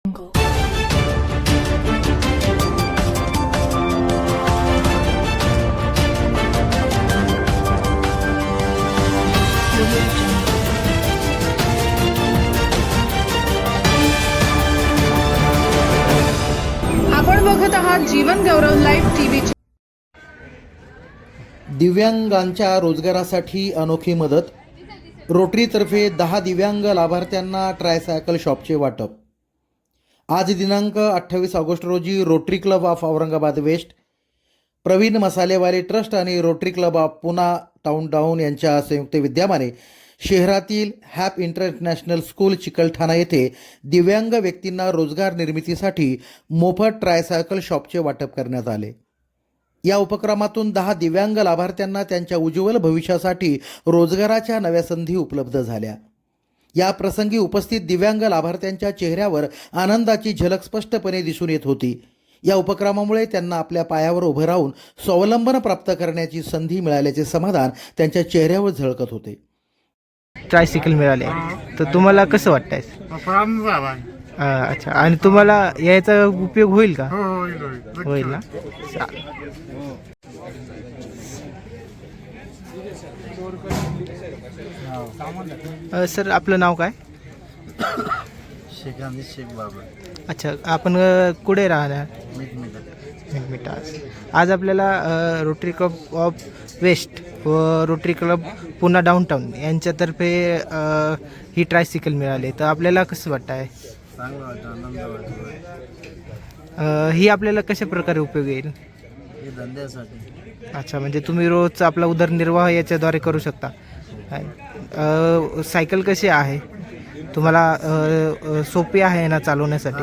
आपण बघत आहात जीवन गौरव लाईव्ह टीव्ही। दिव्यांगांच्या रोजगारासाठी अनोखी मदत। रोटरीतर्फे 10 दिव्यांग लाभार्थ्यांना ट्रायसायकल शॉपचे वाटप। आज दिनांक 28 ऑगस्ट रोजी Rotary club of Aurangabad West, Praveen Masalewale trust आणि Rotary club of Poona town यांच्या संयुक्त विद्यमाने शहरातील हॅप इंटरनॅशनल स्कूल चिकलठाणा येथे दिव्यांग व्यक्तींना रोजगार निर्मितीसाठी मोफत ट्रायसायकल शॉपचे वाटप करण्यात आले। या उपक्रमातून 10 दिव्यांग लाभार्थ्यांना त्यांच्या उज्ज्वल भविष्यासाठी रोजगाराच्या नव्या संधी उपलब्ध झाल्या। या प्रसंगी उपस्थित दिव्यांग लाभार्थ्यांच्या चेहऱ्यावर आनंदाची झलक स्पष्टपणे दिसून येत होती। या उपक्रमामुळे त्यांना आपल्या पायावर उभं राहून स्वावलंबन प्राप्त करण्याची संधी मिळाल्याचे समाधान त्यांच्या चेहऱ्यावर झळकत होते। ट्रायसायकल मिळाले तर तुम्हाला कसं वाटतंय? अच्छा, आणि तुम्हाला याचा उपयोग होईल का? होईल ना? सर, आपलं नाव काय? शेख बाबा। अच्छा, आपण कुठे राहणार? मिटमिटा। आज आपल्याला रोटरी क्लब ऑफ वेस्ट व रोटरी क्लब पुना डाऊनटाऊन यांच्यातर्फे ही ट्रायसायकल मिळाली, तर आपल्याला कसं वाटतं आहे? चांगलं वाटतं, आनंद वाटतो। ही आपल्याला कशा प्रकारे उपयोग येईल? हे धंद्यासाठी। अच्छा, म्हणजे तुम्ही रोज आपला उदरनिर्वाह याच्याद्वारे करू शकता। सायकल कशी आहे तुम्हाला? सोपी आहे ना चालवण्यासाठी?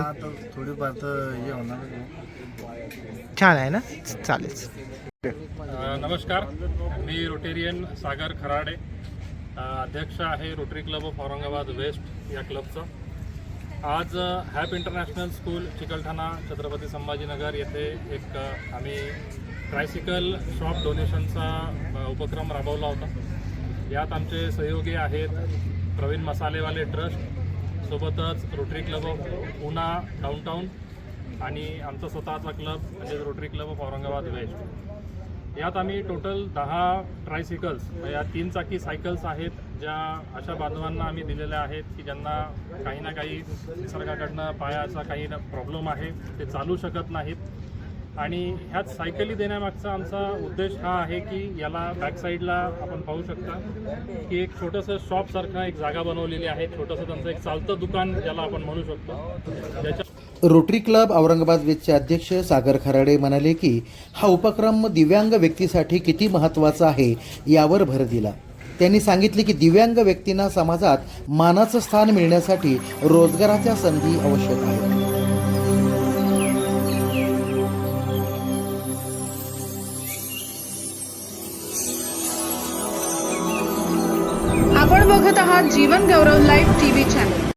थोडीफार तर हे होणार। छान आहे ना? चालेल। नमस्कार, मी रोटेरियन सागर खराडे, अध्यक्ष आहे Rotary club of Aurangabad west या क्लबचा। आज हॅप इंटरनॅशनल स्कूल चिकलठाणा छत्रपती संभाजीनगर येथे एक आम्ही ट्रायसायकल शॉप डोनेशनचा उपक्रम राबवला होता। यात आमचे सहयोगी आहेत प्रवीण मसालेवाले ट्रस्ट, सोबतच Rotary club of Poona town आणि आमचा स्वतःचा क्लब म्हणजे Rotary club of Aurangabad west. यात आम्ही टोटल 10 ट्रायसायकल्स, या 3 चाकी सायकल्स आहेत, ज्या अशा बांधवांना आम्ही दिलेल्या आहेत की ज्यांना काही ना काही निसर्गाकडनं पायाचा काही प्रॉब्लेम आहे, ते चालू शकत नाहीत। आणि ह्याच सायकली देण्यामागचा आमचा उद्देश हा आहे की याला बॅक साईडला आपण पाहू शकता की एक छोटंसं शॉपसारखं एक जागा बनवलेली आहे, छोटंसं त्यांचं एक चालतं दुकान ज्याला आपण म्हणू शकतो। ज्याच्या रोटरी क्लब औरंगाबाद वेस्टचे अध्यक्ष सागर खराडे म्हणाले की हा उपक्रम दिव्यांग व्यक्तीसाठी किती महत्त्वाचा आहे यावर भर दिला। त्यांनी सांगितले की दिव्यांग व्यक्तींना समाजात मानाचं स्थान मिळण्यासाठी रोजगाराच्या संधी आवश्यक आहेत। आपण बघत आहात जीवन गौरव लाईव्ह टीव्ही चॅनल।